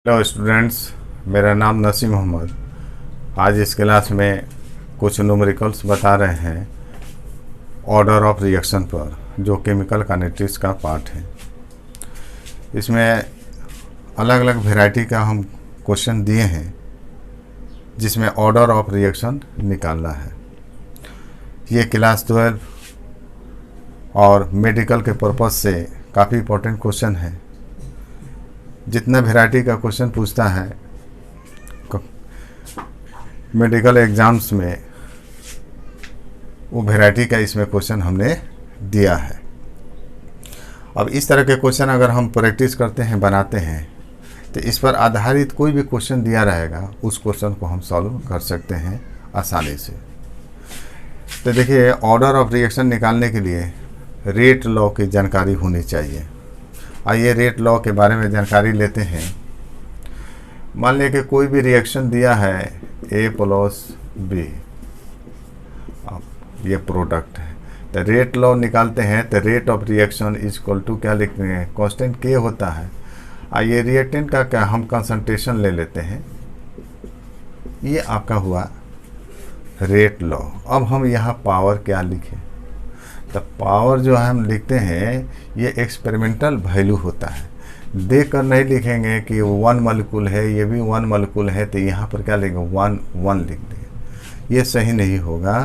Hello students, मेरा नाम नसीम मोहम्मद। आज इस क्लास में कुछ न्यूमेरिकल्स बता रहे हैं ऑर्डर ऑफ रिएक्शन पर, जो केमिकल काइनेटिक्स का पार्ट है। इसमें अलग अलग वैरायटी का हम क्वेश्चन दिए हैं जिसमें ऑर्डर ऑफ रिएक्शन निकालना है। ये क्लास 12 और मेडिकल के पर्पज़ से काफ़ी इम्पोर्टेंट क्वेश्चन है। जितना वैरायटी का क्वेश्चन पूछता है मेडिकल एग्ज़ाम्स में, वो वैरायटी का इसमें क्वेश्चन हमने दिया है। अब इस तरह के क्वेश्चन अगर हम प्रैक्टिस करते हैं, बनाते हैं, तो इस पर आधारित कोई भी क्वेश्चन दिया रहेगा, उस क्वेश्चन को हम सॉल्व कर सकते हैं आसानी से। तो देखिए, ऑर्डर ऑफ रिएक्शन निकालने के लिए रेट लॉ की जानकारी होनी चाहिए। आइए रेट लॉ के बारे में जानकारी लेते हैं। मान लिया कि कोई भी रिएक्शन दिया है A प्लस B, अब ये प्रोडक्ट है, तो रेट लॉ निकालते हैं। तो rate of reaction is equal to क्या लिखते हैं, कांस्टेंट K होता है। आइए रिएक्टेंट का क्या हम कंसंट्रेशन ले लेते हैं। ये आपका हुआ रेट लॉ। अब हम यहाँ पावर क्या लिखें, तो पावर जो है हम लिखते हैं, ये एक्सपेरिमेंटल वैल्यू होता है। देख कर नहीं लिखेंगे कि 1 मॉलिक्यूल है, ये भी 1 मॉलिक्यूल है, तो यहाँ पर क्या लिखेंगे 1 लिख देंगे। ये सही नहीं होगा।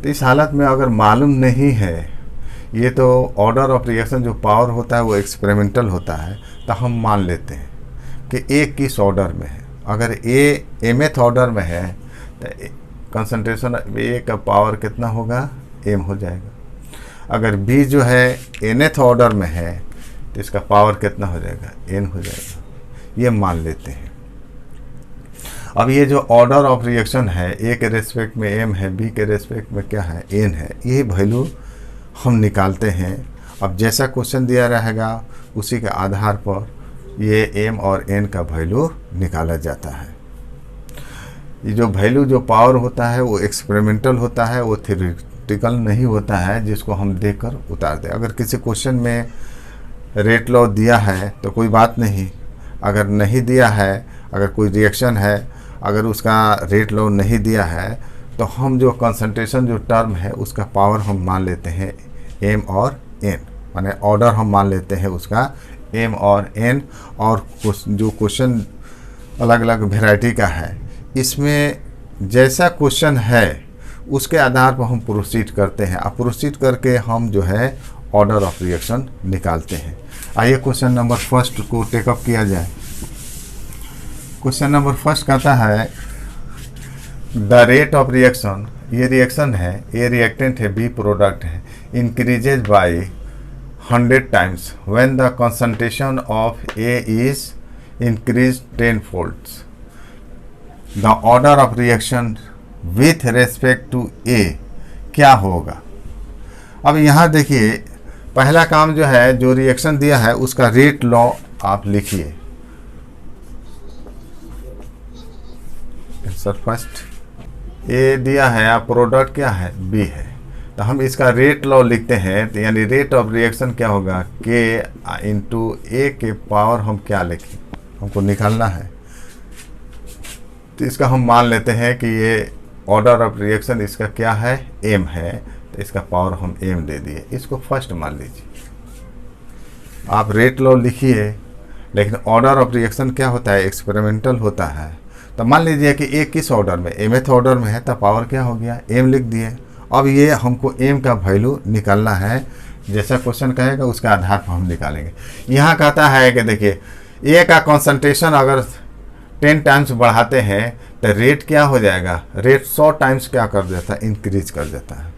तो इस हालत में अगर मालूम नहीं है, ये तो ऑर्डर ऑफ रिएक्शन जो पावर होता है वो एक्सपेरिमेंटल होता है, तो हम मान लेते हैं कि ए किस ऑर्डर में है। अगर ए mth ऑर्डर में है तो कंसंट्रेशन ए का पावर कितना होगा, m हो जाएगा। अगर B जो है nth ऑर्डर में है तो इसका पावर कितना हो जाएगा, n हो जाएगा। ये मान लेते हैं। अब ये जो ऑर्डर ऑफ रिएक्शन है, A के रेस्पेक्ट में m है, B के रेस्पेक्ट में क्या है, n है। ये वैल्यू हम निकालते हैं। अब जैसा क्वेश्चन दिया रहेगा उसी के आधार पर ये m और n का वैल्यू निकाला जाता है। ये जो वैल्यू जो पावर होता है वो एक्सपेरिमेंटल होता है, वो थ्योरेटिकल नहीं होता है जिसको हम देखकर उतार दें। अगर किसी क्वेश्चन में रेट लॉ दिया है तो कोई बात नहीं, अगर नहीं दिया है, अगर कोई रिएक्शन है, अगर उसका रेट लॉ नहीं दिया है, तो हम जो कंसंट्रेशन जो टर्म है उसका पावर हम मान लेते हैं m और n, माने ऑर्डर हम मान लेते हैं उसका m और n। और जो क्वेश्चन अलग अलग वैरायटी का है, इसमें जैसा क्वेश्चन है उसके आधार पर हम प्रोसीड करते हैं। अब प्रोसीड करके हम जो है ऑर्डर ऑफ रिएक्शन निकालते हैं। आइए क्वेश्चन नंबर फर्स्ट को टेकअप किया जाए। क्वेश्चन नंबर फर्स्ट कहता है द रेट ऑफ रिएक्शन, ये रिएक्शन है, ए रिएक्टेंट है, बी प्रोडक्ट है, increases by 100 times when the concentration of A is increase 10 folds. The order of reaction with respect to A क्या होगा। अब यहाँ देखिए, पहला काम जो है, जो रिएक्शन दिया है उसका रेट लॉ आप लिखिए। सर फर्स्ट ए दिया है, आप प्रोडक्ट क्या है, बी है, तो हम इसका रेट लॉ लिखते हैं। तो यानी रेट ऑफ रिएक्शन क्या होगा, के इंटू ए के पावर हम क्या लिखें, हमको निकालना है। तो इसका हम मान लेते हैं कि ये ऑर्डर ऑफ रिएक्शन इसका क्या है, m है, तो इसका पावर हम m दे दिए। इसको फर्स्ट मान लीजिए। आप रेट लॉ लिखिए, लेकिन ऑर्डर ऑफ रिएक्शन क्या होता है, एक्सपेरिमेंटल होता है। तो मान लीजिए कि a किस ऑर्डर में, mth ऑर्डर में है, तो पावर क्या हो गया, m लिख दिए। अब ये हमको m का वैल्यू निकालना है। जैसा क्वेश्चन कहेगा उसके आधार पर हम निकालेंगे। यहाँ कहता है कि देखिए, a का कॉन्सेंट्रेशन अगर 10 टाइम्स बढ़ाते हैं तो रेट क्या हो जाएगा, रेट 100 टाइम्स क्या कर देता है, इंक्रीज कर देता है।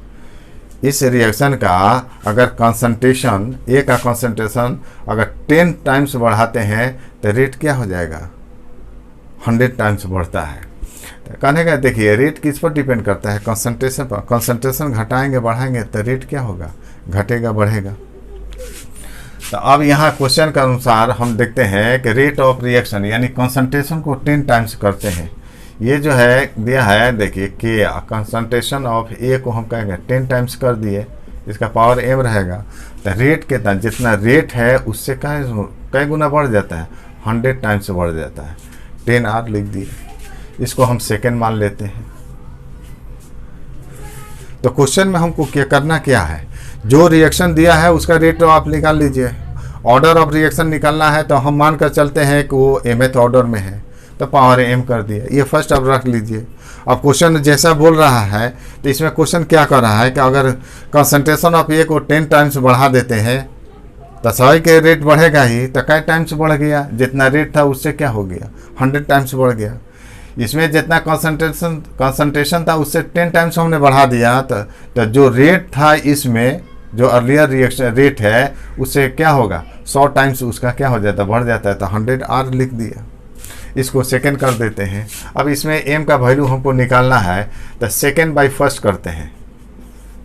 इस रिएक्शन का अगर कंसंट्रेशन, ए का कंसंट्रेशन अगर 10 टाइम्स बढ़ाते हैं तो रेट क्या हो जाएगा, 100 टाइम्स बढ़ता है। तो कहने का देखिए, रेट किस पर डिपेंड करता है, कंसंट्रेशन पर। कंसंट्रेशन घटाएंगे बढ़ाएंगे तो रेट क्या होगा, घटेगा बढ़ेगा। तो अब यहाँ क्वेश्चन के अनुसार हम देखते हैं कि रेट ऑफ रिएक्शन यानी कंसंट्रेशन को 10 टाइम्स करते हैं। ये जो है दिया है, देखिए के कंसंट्रेशन ऑफ ए को हम कहेंगे 10 टाइम्स कर दिए, इसका पावर m रहेगा। तो रेट कितना, जितना रेट है उससे कई गुना बढ़ जाता है, 100 टाइम्स बढ़ जाता है। 10R लिख दिए, इसको हम सेकेंड मान लेते हैं। तो क्वेश्चन में हमको क्या करना क्या है, जो रिएक्शन दिया है उसका रेट आप निकाल लीजिए। ऑर्डर ऑफ रिएक्शन निकालना है तो हम मान कर चलते हैं कि वो mth ऑर्डर में है, तो पावर m कर दिया। ये फर्स्ट अब रख लीजिए। अब क्वेश्चन जैसा बोल रहा है तो इसमें क्वेश्चन क्या कर रहा है कि अगर कंसंट्रेशन ऑफ ए को 10 टाइम्स बढ़ा देते हैं तो स्वाभाविक के रेट बढ़ेगा ही। तो कई टाइम्स बढ़ गया, जितना रेट था उससे क्या हो गया, 100 टाइम्स बढ़ गया। इसमें जितना कंसंट्रेशन था उससे 10 टाइम्स हमने बढ़ा दिया, तो जो रेट था इसमें जो अर्लियर रिएक्शन रेट है उससे क्या होगा, 100 टाइम्स उसका क्या हो जाता है, बढ़ जाता है। तो 100R लिख दिया, इसको सेकेंड कर देते हैं। अब इसमें m का वैल्यू हमको निकालना है तो सेकेंड बाई फर्स्ट करते हैं,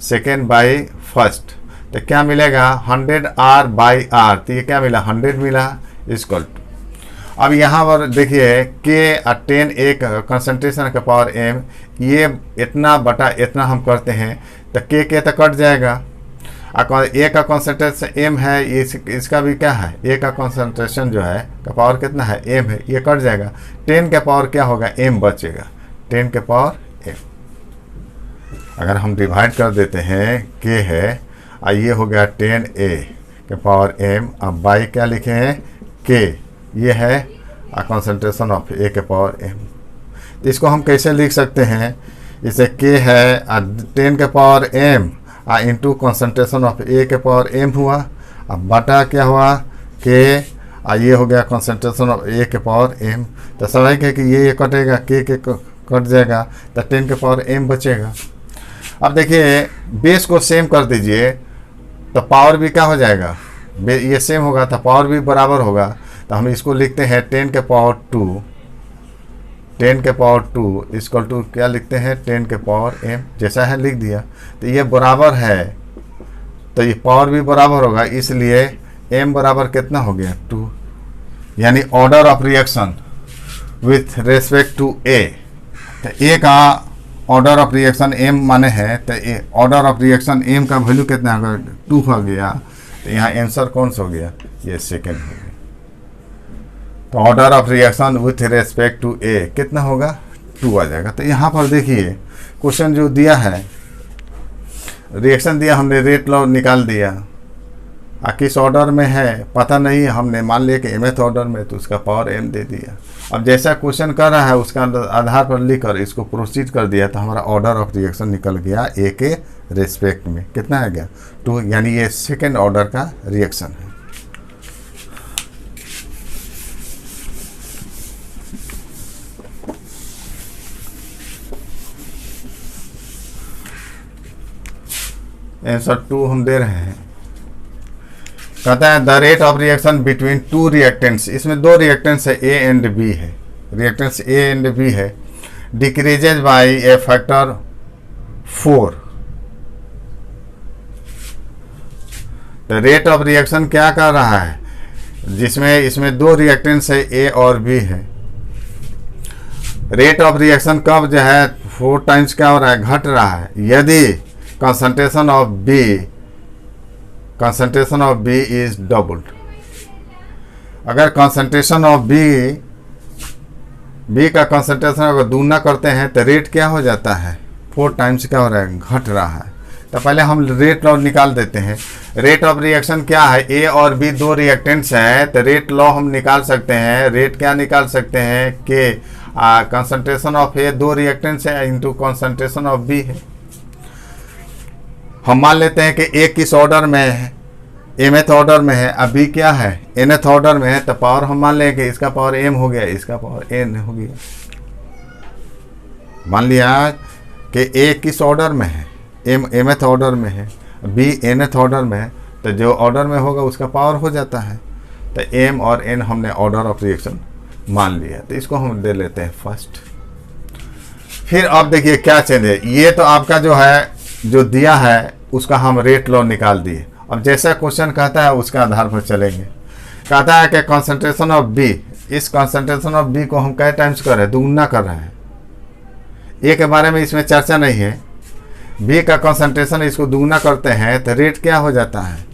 सेकेंड बाई फर्स्ट। तो क्या मिलेगा, 100R बाई R, तो ये क्या मिला, 100 मिला इक्वल टू। अब यहाँ पर देखिए k 10 एक कंसंट्रेशन का पावर m, ये इतना बटा इतना हम करते हैं तो k तो कट जाएगा। ए का कंसंट्रेशन m है, इसका भी क्या है, ए का कंसंट्रेशन जो है का पावर कितना है, m है, ये कट जाएगा। 10 का पावर क्या होगा, m बचेगा, 10 के पावर m। अगर हम डिवाइड कर देते हैं, k है और ये हो गया 10a के पावर m। अब बाई क्या लिखे हैं, k, ये है कंसंट्रेशन ऑफ a के पावर m। तो इसको हम कैसे लिख सकते हैं, इसे k है 10 के power m into concentration of A के पावर m हुआ। अब बटा क्या हुआ, k, ये हो गया कंसंट्रेशन ऑफ ए के पावर m। तो स्वाभाविक है कि ये कटेगा, k के कट जाएगा, तो 10 के पावर m बचेगा। अब देखिए बेस को सेम कर दीजिए तो पावर भी क्या हो जाएगा, ये सेम होगा तो पावर भी बराबर होगा। तो हम इसको लिखते हैं 10 के पावर 2, 10 के पावर 2 इक्वल टू क्या लिखते हैं, 10 के पावर m, जैसा है लिख दिया। तो ये बराबर है तो ये पावर भी बराबर होगा, इसलिए m बराबर कितना हो गया, 2। यानी order of reaction with respect to a। तो a का ऑर्डर ऑफ रिएक्शन m माने है, तो ऑर्डर ऑफ रिएक्शन m का वैल्यू कितना होगा, 2 हो गया। तो यहाँ आंसर कौन सा हो गया, ये सेकेंड हो गया। तो order of reaction with respect to a कितना होगा, 2 आ जाएगा। तो यहाँ पर देखिए क्वेश्चन जो दिया है, रिएक्शन दिया, हमने रेट लॉ निकाल दिया, किस ऑर्डर में है पता नहीं, हमने मान लिया कि mth ऑर्डर में, तो उसका पावर m दे दिया। अब जैसा क्वेश्चन कर रहा है उसका आधार पर लिखकर इसको प्रोसीड कर दिया, तो हमारा ऑर्डर ऑफ रिएक्शन निकल गया a के रेस्पेक्ट में, कितना आ गया, 2। यानी ये सेकेंड ऑर्डर का रिएक्शन है। आंसर 2 हम दे रहे हैं। कहता है the rate of reaction between 2 reactants, इसमें 2 रिएक्टेंट्स है, A एंड B है, रिएक्टेंट्स A एंड B है, डिक्रीजेज बाय ए फैक्टर 4। तो रेट ऑफ रिएक्शन क्या कर रहा है, जिसमें इसमें 2 रिएक्टेंट्स है, A और B है। रेट ऑफ रिएक्शन कब जो है 4 टाइम्स क्या हो रहा है, घट रहा है, यदि concentration of B is doubled। अगर concentration of B का concentration अगर दूना करते हैं तो रेट क्या हो जाता है, 4 टाइम्स क्या हो रहा है, घट रहा है। तो पहले हम रेट लॉ निकाल देते हैं। रेट ऑफ रिएक्शन क्या है, A और B 2 रिएक्टेंट्स हैं, तो रेट लॉ हम निकाल सकते हैं। रेट क्या निकाल सकते हैं, कि कंसंट्रेशन ऑफ A 2 रिएक्टेंट्स है इंटू कंसंट्रेशन ऑफ B है। हम मान लेते हैं कि A किस ऑर्डर में है, mth ऑर्डर में है, अब B क्या है, nth ऑर्डर में है। तो पावर हम मान लेंगे इसका पावर m हो गया, इसका पावर n हो गया। मान लिया कि A किस ऑर्डर में है, mth ऑर्डर में है, B nth ऑर्डर में है, तो जो ऑर्डर में होगा उसका पावर हो जाता है। तो m और n हमने ऑर्डर ऑफ रिएक्शन मान लिया, तो इसको हम दे लेते हैं फर्स्ट। फिर अब देखिए क्या चेंज है, ये तो आपका जो है जो दिया है उसका हम रेट लॉ निकाल दिए। अब जैसा क्वेश्चन कहता है उसके आधार पर चलेंगे। कहता है कि कंसंट्रेशन ऑफ B, इस कंसंट्रेशन ऑफ B को हम कई टाइम्स कर रहे हैं, दुगना कर रहे हैं। A के बारे में इसमें चर्चा नहीं है, B का कंसंट्रेशन इसको दुगना करते हैं तो रेट क्या हो जाता है,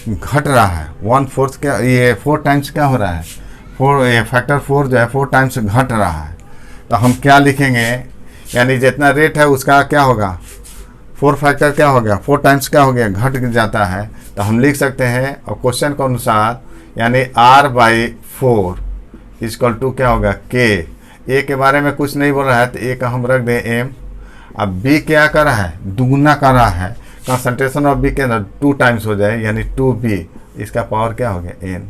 घट रहा है, 1/4 क्या, ये 4 टाइम्स क्या हो रहा है, फैक्टर 4 जो है 4 टाइम्स घट रहा है, तो हम क्या लिखेंगे, यानी जितना रेट है उसका क्या होगा, 4 फैक्टर क्या हो गया, 4 टाइम्स क्या हो गया, घट जाता है। तो हम लिख सकते हैं और क्वेश्चन के अनुसार यानी R/4 इक्वल टू क्या होगा K। ए के बारे में कुछ नहीं बोल रहा है तो ए का हम रख दें M। अब बी क्या कर रहा है, दुगना कर रहा है, कंसंट्रेशन ऑफ बी के अंदर 2 टाइम्स हो जाए यानी 2B, इसका पावर क्या हो गया N।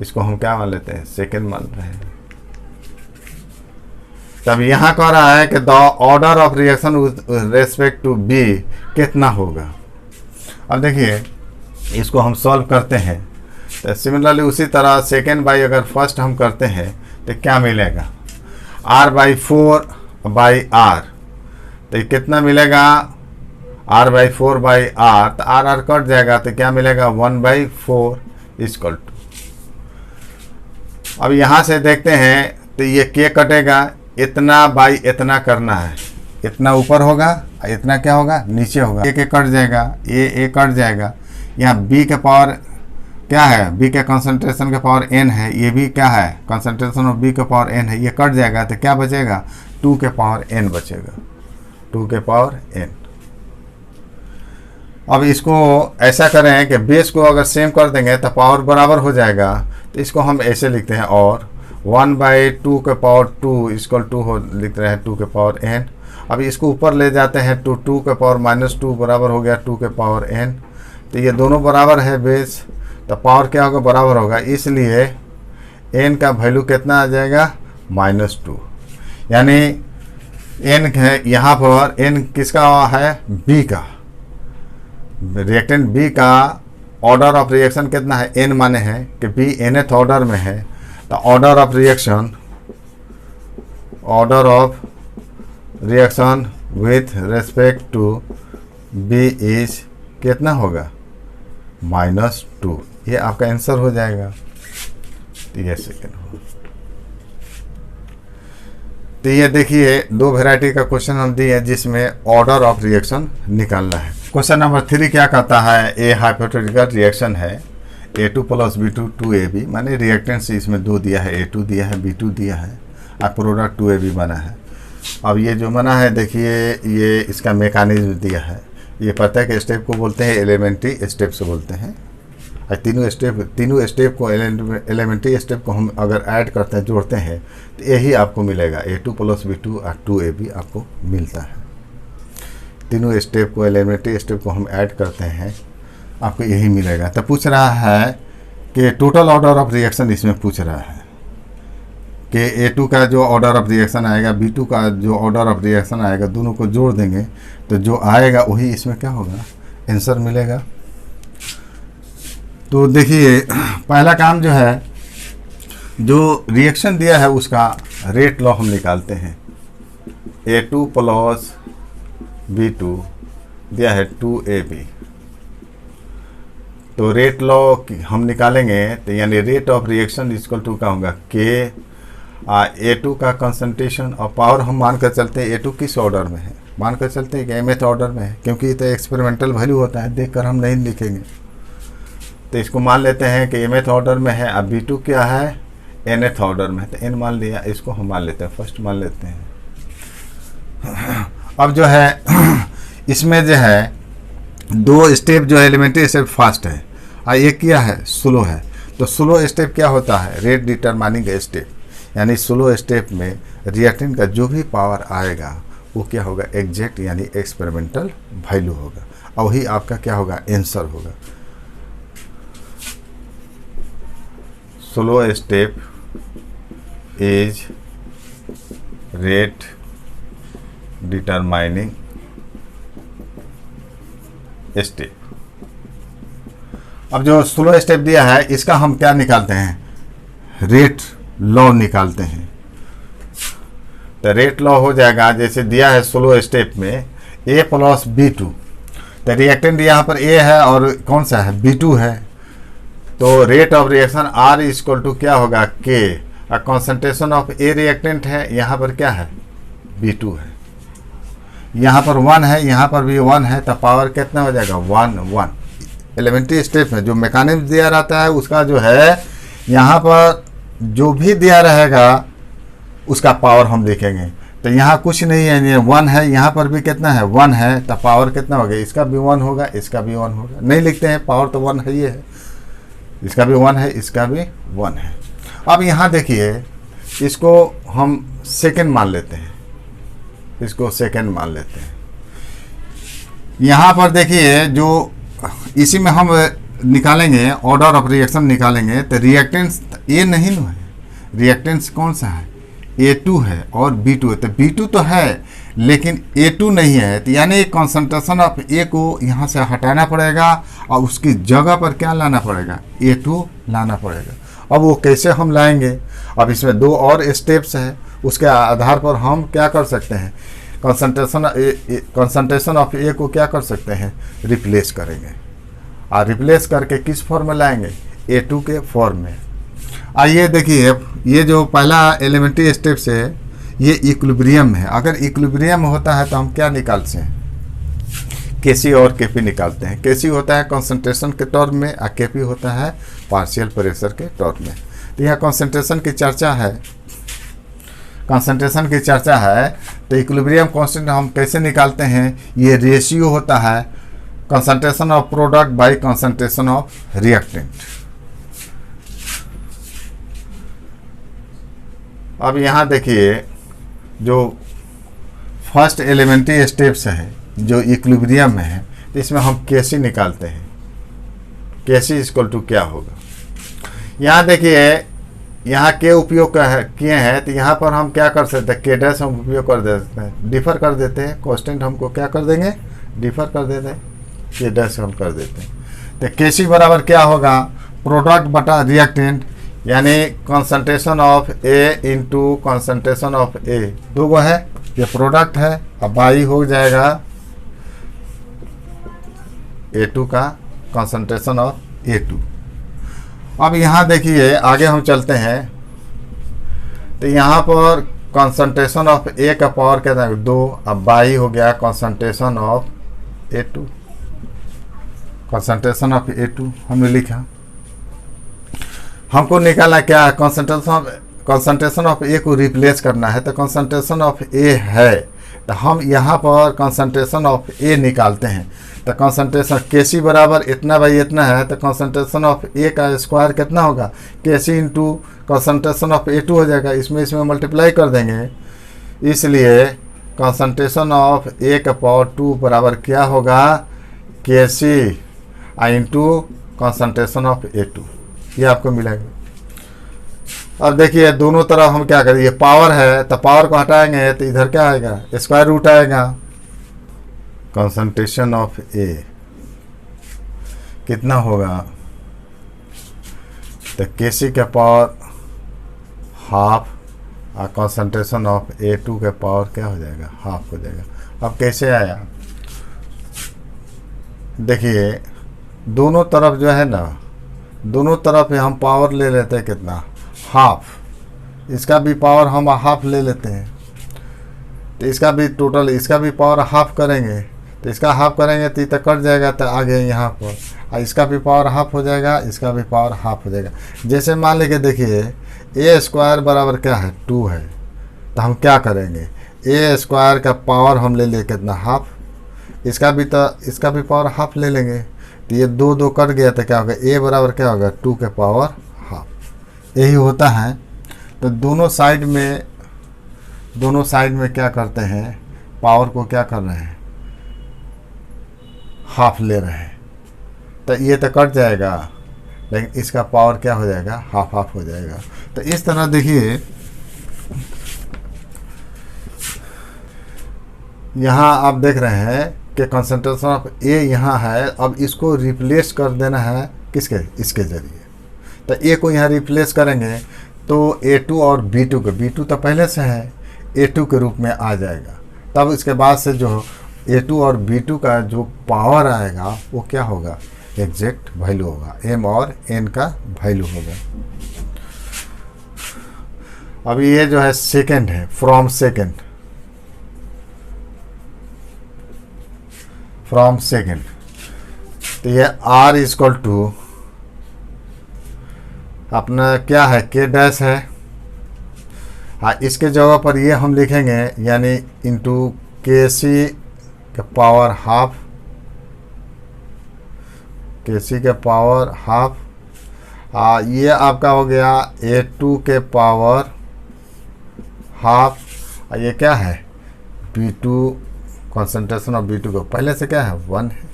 इसको हम क्या मान लेते हैं, सेकेंड मान रहे हैं। तब यहाँ कह रहा है कि the order of reaction with respect to B कितना होगा। अब देखिए इसको हम सॉल्व करते हैं, तो सिमिलरली उसी तरह सेकेंड बाई अगर फर्स्ट हम करते हैं तो क्या मिलेगा, R/4/R, तो ये कितना मिलेगा, R/4/R, तो R कट जाएगा तो क्या मिलेगा 1/4 इक्वल टू। अब यहाँ से देखते हैं तो ये K कटेगा, इतना बाई इतना करना है, इतना ऊपर होगा इतना क्या होगा नीचे होगा, ए कट जाएगा, ए कट जाएगा, यहाँ बी के पावर क्या है, बी के कंसंट्रेशन के पावर n है, ये भी क्या है कंसंट्रेशन ऑफ बी के पावर n है, ये कट जाएगा तो क्या बचेगा 2 के पावर n बचेगा, 2 के पावर n। अब इसको ऐसा करें कि बेस को अगर सेम कर देंगे तो पावर बराबर हो जाएगा, तो इसको हम ऐसे लिखते हैं, और 1/2 के पावर 2 इक्वल टू हो लिख रहे हैं 2 के पावर n। अब इसको ऊपर ले जाते हैं तो 2 के पावर -2 बराबर हो गया 2 के पावर n, तो ये दोनों बराबर है बेस, तो पावर क्या होगा बराबर होगा, इसलिए n का वैल्यू कितना आ जाएगा -2, यानी n है यहाँ पर, n किसका है b का, रिएक्टेंट b का ऑर्डर ऑफ रिएक्शन कितना है, n माने हैं कि b nth ऑर्डर में है, तो order of reaction with respect to b is कितना होगा -2, ये आपका आंसर हो जाएगा। तो ये सेकेंड हो, तो ये देखिए 2 वैरायटी का क्वेश्चन हम दिए जिसमें ऑर्डर ऑफ रिएक्शन निकालना है। क्वेश्चन नंबर 3 क्या कहता है, ए हाइपोथेटिकल रिएक्शन है A2 + B2 2AB, माने रिएक्टेंट्स इसमें 2 दिया है, A2 दिया है, B2 दिया है, और प्रोडक्ट 2AB बना है। अब ये जो बना है देखिए ये इसका मैकेनिज्म दिया है, ये प्रत्येक स्टेप को बोलते हैं एलिमेंट्री स्टेप से बोलते हैं, और तीनों स्टेप को एलिमेंट्री स्टेप को हम अगर ऐड करते हैं जोड़ते हैं तो यही आपको मिलेगा, A2 + B2 और 2AB आपको मिलता है। तीनों स्टेप को एलिमेंट्री स्टेप को हम ऐड करते हैं आपको यही मिलेगा। तो पूछ रहा है कि टोटल ऑर्डर ऑफ रिएक्शन इसमें पूछ रहा है कि A2 का जो ऑर्डर ऑफ रिएक्शन आएगा, B2 का जो ऑर्डर ऑफ रिएक्शन आएगा, दोनों को जोड़ देंगे तो जो आएगा वही इसमें क्या होगा आंसर मिलेगा। तो देखिए पहला काम जो है, जो रिएक्शन दिया है उसका रेट लॉ हम निकालते हैं। A2 + B2 दिया है 2AB, तो रेट लॉ हम निकालेंगे तो यानी rate of reaction equal to क्या होगा K, A2 का कंसंट्रेशन और पावर हम मान कर चलते हैं A2 किस ऑर्डर में है, मान कर चलते हैं कि mth ऑर्डर में है, क्योंकि ये तो एक्सपेरिमेंटल वैल्यू होता है, देखकर हम नहीं लिखेंगे, तो इसको मान लेते हैं कि mth ऑर्डर में है। अब B2 क्या है nth ऑर्डर में, तो n मान लिया, इसको हम मान लेते हैं, फर्स्ट मान लेते हैं। अब जो है इसमें जो है 2 स्टेप जो है एलिमेंट्री स्टेप फास्ट है और एक क्या है स्लो है, तो स्लो स्टेप क्या होता है रेट डिटरमाइनिंग स्टेप, यानी स्लो स्टेप में रिएक्टेंट का जो भी पावर आएगा वो क्या होगा एग्जैक्ट यानी एक्सपेरिमेंटल वैल्यू होगा, और वही आपका क्या होगा आंसर होगा। Slow step is rate determining step. अब जो स्लो स्टेप दिया है इसका हम क्या निकालते हैं, रेट लॉ निकालते हैं। तो रेट लॉ हो जाएगा जैसे दिया है स्लो स्टेप में A + B2, तो रिएक्टेंट यहाँ पर A है और कौन सा है B2 है, तो rate of reaction R equal to क्या होगा K, और कॉन्सेंट्रेशन ऑफ A रिएक्टेंट है, यहाँ पर क्या है B2 है, यहाँ पर 1 है, यहाँ पर भी 1 है, तो पावर कितना हो जाएगा 1 1। एलिमेंट्री स्टेप में जो मैकेनिज्म दिया रहता है उसका जो है यहाँ पर जो भी दिया रहेगा उसका पावर हम लिखेंगे। तो यहाँ कुछ नहीं है, ये 1 है, यहाँ पर भी कितना है 1 है, तो पावर कितना हो गया, इसका भी 1 होगा, इसका भी 1 होगा। नहीं लिखते हैं, पावर तो 1 है, ये है, इसका भी 1 है, इसका भी 1 है। अब यहाँ देखिए, इसको हम सेकेंड मान लेते हैं, इसको सेकेंड मान लेते हैं। यहाँ पर देखिए, जो इसी में हम निकालेंगे, ऑर्डर ऑफ रिएक्शन निकालेंगे, तो रिएक्टेंस ये नहीं है, रिएक्टेंस कौन सा है, A2 है और B2 है। तो B2 तो है लेकिन A2 नहीं है, तो यानी कॉन्सेंट्रेशन ऑफ A को यहाँ से हटाना पड़ेगा और उसकी जगह पर क्या लाना पड़ेगा, A2 लाना पड़ेगा। अब वो कैसे हम लाएंगे, अब इसमें 2 और स्टेप्स हैं, उसके आधार पर हम क्या कर सकते हैं, कॉन्सेंट्रेशन ऑफ A को क्या कर सकते हैं, रिप्लेस करेंगे। और रिप्लेस करके किस फॉर्म में लाएंगे, A2 के फॉर्म में। आइए देखिए, ये जो पहला एलिमेंट्री स्टेप्स है ये इक्विलिब्रियम है। अगर इक्विलिब्रियम होता है तो हम क्या निकालते हैं, Kc और Kp निकालते हैं। Kc होता है कॉन्सेंट्रेशन के टर्म में और Kp होता है पार्शियल प्रेशर के टर्म में। तो यहाँ कॉन्सेंट्रेशन की चर्चा है, कॉन्सेंट्रेशन की चर्चा है, तो इक्विलिब्रियम कांस्टेंट हम कैसे निकालते हैं, ये रेशियो होता है concentration of product by concentration of reactant. अब यहाँ देखिए, जो फर्स्ट एलिमेंट्री स्टेप्स है जो इक्विलिब्रियम में है, तो इसमें हम Kc निकालते हैं। Kc इक्वल टू क्या होगा, यहाँ देखिए, यहाँ के उपयोग किए हैं, तो यहाँ पर हम क्या कर सकते हैं, K डैश हम उपयोग कर देते हैं, डिफर कर देते हैं, कांस्टेंट हमको क्या कर देंगे, डिफर कर देते हैं, K डैश हम कर देते हैं। तो Kc बराबर क्या होगा, प्रोडक्ट बटा रिएक्टेंट, यानी concentration of A into concentration of A, 2 गो है, ये प्रोडक्ट है, अब बाई हो जाएगा A2 का कॉन्सेंट्रेशन ऑफ A2। अब यहाँ देखिए, आगे हम चलते हैं, तो यहाँ पर कॉन्सेंट्रेशन ऑफ A का पावर क्या था 2, अब बाई हो गया concentration of A2, concentration of A2 हमने लिखा। हमको निकालना क्या है, कॉन्सेंट्रेशन ऑफ A को रिप्लेस करना है, तो कॉन्सेंट्रेशन ऑफ A है, तो हम यहाँ पर कॉन्सेंट्रेशन ऑफ A निकालते हैं। तो कॉन्सेंट्रेशन Kc बराबर इतना बाई इतना है, तो कॉन्सेंट्रेशन ऑफ A का स्क्वायर कितना होगा, Kc into concentration of A2 हो जाएगा, इसमें मल्टीप्लाई कर देंगे, इसलिए कॉन्सेंट्रेशन ऑफ A का पावर 2 बराबर क्या होगा, Kc into concentration of A2, ये आपको मिलेगा। अब देखिए, दोनों तरफ हम क्या करें, ये पावर है तो पावर को हटाएंगे तो इधर क्या आएगा, स्क्वायर रूट आएगा। कॉन्सेंट्रेशन ऑफ A कितना होगा, तो Kc का पावर हाफ और कॉन्सेंट्रेशन ऑफ A2 का पावर क्या हो जाएगा, हाफ हो जाएगा। अब कैसे आया, देखिए दोनों तरफ जो है ना, दोनों तरफ हम पावर ले लेते हैं कितना, हाफ, इसका भी पावर हम हाफ ले लेते हैं, तो इसका भी टोटल, इसका भी पावर हाफ करेंगे, तो इसका हाफ करेंगे तो ये कट जाएगा, तो आगे यहाँ पर, और इसका भी पावर हाफ हो जाएगा, इसका भी पावर हाफ हो जाएगा। जैसे मान लीजिए, देखिए A स्क्वायर बराबर क्या है 2 है, तो हम क्या करेंगे, A स्क्वायर का पावर हम ले लें कितना, हाफ, इसका भी पावर हाफ ले लेंगे, तो ये 2 कट गया, तो क्या होगा, A बराबर क्या होगा 2 के पावर हाफ, यही होता है। तो दोनों साइड में क्या करते हैं, पावर को क्या कर रहे हैं, हाफ ले रहे हैं, तो ये तो कट जाएगा, लेकिन इसका पावर क्या हो जाएगा, हाफ हो जाएगा। तो इस तरह देखिए, यहाँ आप देख रहे हैं कि कॉन्सेंट्रेशन ऑफ A यहाँ है, अब इसको रिप्लेस कर देना है किसके, इसके ज़रिए। तो A को यहाँ रिप्लेस करेंगे तो A2 और B2 तो पहले से है, A2 के रूप में आ जाएगा। तब इसके बाद से जो A2 और B2 का जो पावर आएगा वो क्या होगा, एग्जैक्ट वैल्यू होगा, M और N का वैल्यू होगा। अब ये जो है सेकेंड है, फ्रॉम सेकेंड, तो ये R इक्वल टू अपना क्या है, के डैश है। हाँ, इसके जगह पर ये हम लिखेंगे यानी इंटू के सी के पावर हाफ, के सी के पावर हाफ। ये आपका हो गया A2 के पावर हाफ। ये क्या है, B2, कॉन्सेंट्रेशन ऑफ B2 को पहले से क्या है 1 है,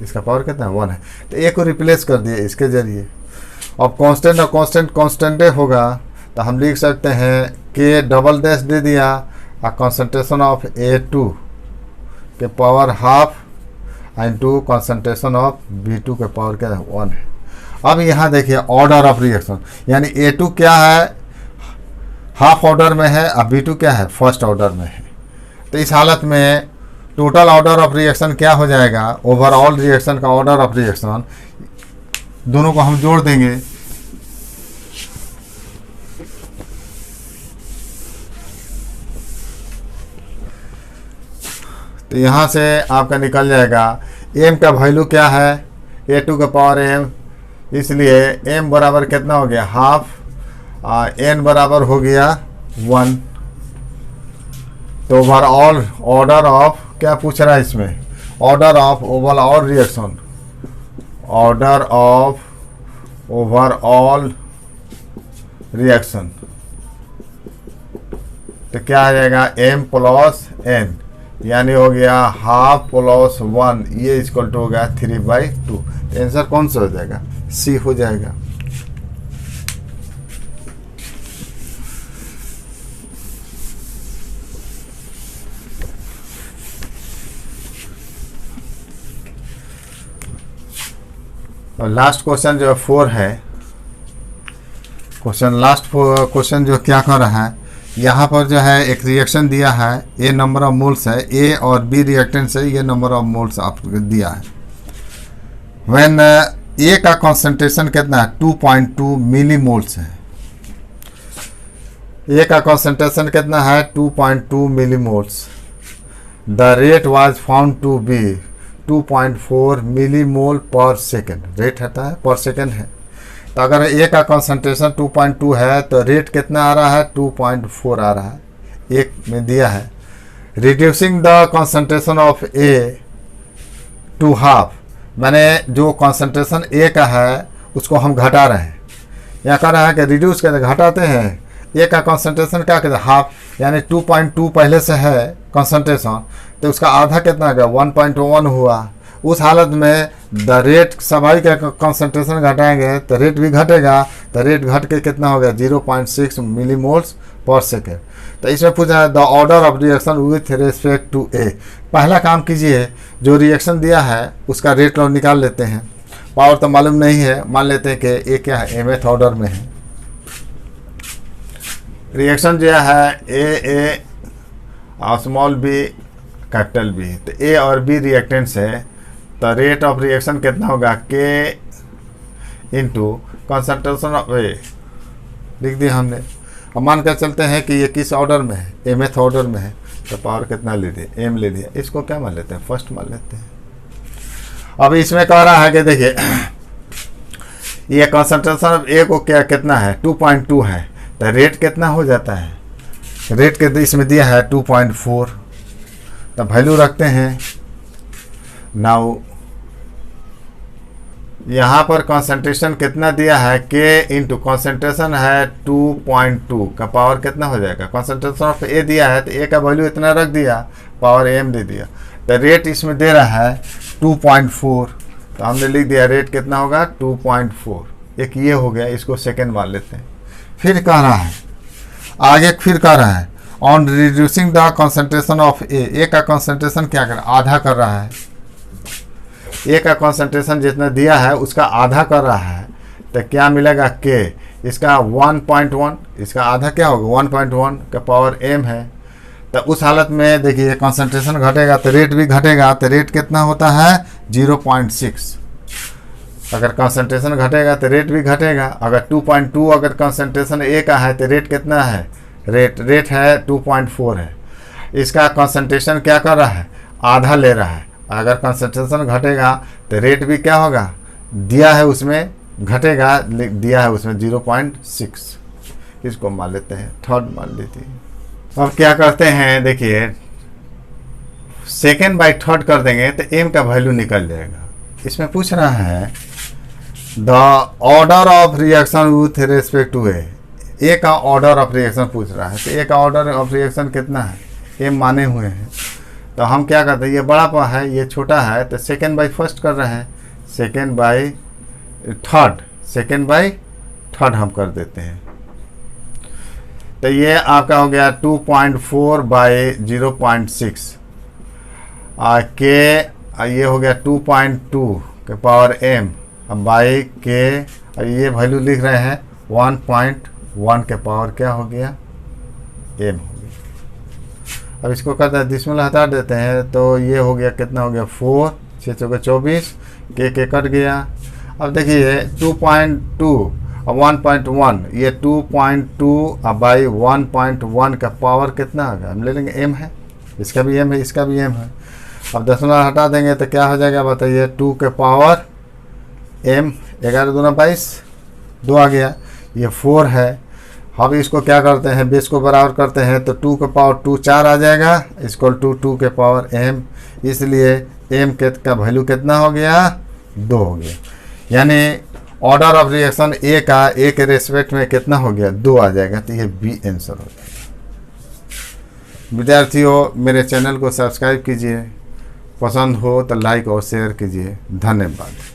इसका पावर कितना है 1 है। तो ए को रिप्लेस कर दिए इसके जरिए। अब कांस्टेंट और कांस्टेंट कांस्टेंट होगा तो हम लिख सकते हैं के डबल डैश दे दिया और कॉन्सेंट्रेशन ऑफ A2 के power half into concentration of B2 के पावर क्या है 1 है। अब यहाँ देखिए ऑर्डर ऑफ रिएक्शन, यानी A2 क्या है हाफ ऑर्डर में है और B2 क्या है फर्स्ट ऑर्डर में है। तो इस हालत में टोटल ऑर्डर ऑफ रिएक्शन क्या हो जाएगा, ओवरऑल रिएक्शन का ऑर्डर ऑफ रिएक्शन, दोनों को हम जोड़ देंगे। तो यहाँ से आपका निकल जाएगा m का वैल्यू क्या है A2 का पावर m, इसलिए m बराबर कितना हो गया हाफ, n बराबर हो गया 1। तो ओवरऑल ऑर्डर ऑफ क्या पूछ रहा है इसमें, order of overall reaction, order of overall reaction. तो क्या आ जाएगा m प्लस n, यानी हो गया हाफ प्लस 1, ये इक्वल टू हो गया 3/2। तो आंसर कौन सा हो जाएगा, सी हो जाएगा। और लास्ट क्वेश्चन जो 4 है, लास्ट क्वेश्चन जो क्या कर रहा है, यहाँ पर जो है एक रिएक्शन दिया है, ए नंबर ऑफ मोल्स है, ए और बी रिएक्टेंट से ये नंबर ऑफ मोल्स आपको दिया है। व्हेन ए का कॉन्सेंट्रेशन कितना है 2.2 मिली मोल्स है, ए का कॉन्सेंट्रेशन कितना है 2.2 milli moles. The rate was found to be 2.4 milli mole per second, rate होता है पर सेकेंड है। तो अगर ए का कॉन्सेंट्रेशन 2.2 है तो रेट कितना आ रहा है 2.4 आ रहा है, एक में दिया है। Reducing the concentration of A to half, मैंने जो कॉन्सेंट्रेशन ए का है उसको हम घटा रहे हैं। यहाँ कह रहा है कि रिड्यूस करते घटाते हैं, ए का कॉन्सेंट्रेशन क्या कहते हैं हाफ, यानी 2.2 पहले से है कॉन्सेंट्रेशन, तो उसका आधा कितना आ गया 1.1 हुआ। उस हालत में द रेट स्वाभाविक कॉन्सेंट्रेशन घटाएंगे तो रेट भी घटेगा, तो रेट घट के कितना हो गया 0.6 मिली मोल्स पर सेकेंड। तो इसमें पूछा है the order of reaction with respect to A. पहला काम कीजिए, जो रिएक्शन दिया है उसका रेट और निकाल लेते हैं। पावर तो मालूम नहीं है, मान लेते हैं कि ए क्या है mth ऑर्डर में है। रिएक्शन जो है ए और स्मॉल बी कैपिटल बी, तो ए और बी रिएक्टेंट्स है, तो रेट ऑफ रिएक्शन कितना होगा के इंटू कॉन्सेंट्रेशन ऑफ ए लिख दिया हमने। अब मान कर चलते हैं कि ये किस ऑर्डर में है mth ऑर्डर में है, तो पावर कितना ले दिया m ले दिया, इसको क्या मान लेते हैं फर्स्ट मान लेते हैं। अब इसमें कह रहा है कि देखिए ये कॉन्सेंट्रेशन ऑफ ए को क्या कितना है 2.2 है, तो रेट कितना हो जाता है, रेट के इसमें दिया है 2.4, तो वैल्यू रखते हैं। नाउ यहाँ पर कंसंट्रेशन कितना दिया है के इंटू कॉन्सेंट्रेशन है 2.2 का पावर कितना हो जाएगा, कंसंट्रेशन ऑफ ए दिया है तो ए का वैल्यू इतना रख दिया, पावर एम दे दिया, तो रेट इसमें दे रहा है 2.4, तो हमने लिख दिया रेट कितना होगा 2.4। एक ये हो गया, इसको सेकेंड मान लेते हैं। फिर कह रहा है आगे, फिर कह रहा है on reducing the concentration of A का कॉन्सेंट्रेशन क्या कर आधा कर रहा है, ए का कॉन्सेंट्रेशन जितना दिया है उसका आधा कर रहा है, तो क्या मिलेगा के, इसका 1.1, इसका आधा क्या होगा 1.1 का पावर m है। तो उस हालत में देखिए कॉन्सेंट्रेशन घटेगा तो रेट भी घटेगा, तो रेट कितना होता है 0.6। अगर कॉन्सेंट्रेशन घटेगा तो रेट भी घटेगा। अगर 2.2 अगर कॉन्सेंट्रेशन ए का है तो रेट कितना है, रेट है 2.4 है। इसका कॉन्सेंट्रेशन क्या कर रहा है आधा ले रहा है, अगर कंसंट्रेशन घटेगा तो रेट भी क्या होगा, दिया है उसमें घटेगा, दिया है उसमें 0.6, इसको मान लेते हैं, थर्ड मान लीजिए। अब क्या करते हैं, देखिए सेकेंड बाई थर्ड कर देंगे तो m का वैल्यू निकल जाएगा। इसमें पूछ रहा है the order of reaction with respect to A का ऑर्डर ऑफ रिएक्शन पूछ रहा है। तो ए का ऑर्डर ऑफ रिएक्शन कितना है, m माने हुए हैं। तो हम क्या करते हैं, ये बड़ा पा है ये छोटा है, तो सेकेंड बाई फर्स्ट कर रहे हैं, सेकेंड बाई थर्ड हम कर देते हैं। तो ये आपका हो गया 2.4 बाई 0.6 के, ये हो गया 2.2 के पावर m बाई के, ये वैल्यू लिख रहे हैं 1.1 के पावर क्या हो गया m हो गया। अब इसको करते हैं डिसमिल हटा देते हैं, तो ये हो गया कितना हो गया 4, 6 चौके 24, के कट गया। अब देखिए 2.2 और 1.1, ये 2.2 बाई 1.1 का पावर कितना होगा, हम ले लेंगे m है, इसका भी m है, इसका भी m है। अब दशमलव हटा देंगे तो क्या हो जाएगा बताइए, 2 के पावर m, 11 दूना 22, 2 आ गया, ये 4 है। अब इसको क्या करते हैं, बेस को बराबर करते हैं, तो 2 के पावर 2 4 आ जाएगा, इक्वल टू 2 के पावर m, इसलिए m का वैल्यू कितना हो गया 2 हो गया। यानी ऑर्डर ऑफ रिएक्शन ए का ए के रेस्पेक्ट में कितना हो गया 2 आ जाएगा, तो ये बी आंसर हो जाएगा। विद्यार्थियों मेरे चैनल को सब्सक्राइब कीजिए, पसंद हो तो लाइक और शेयर कीजिए। धन्यवाद।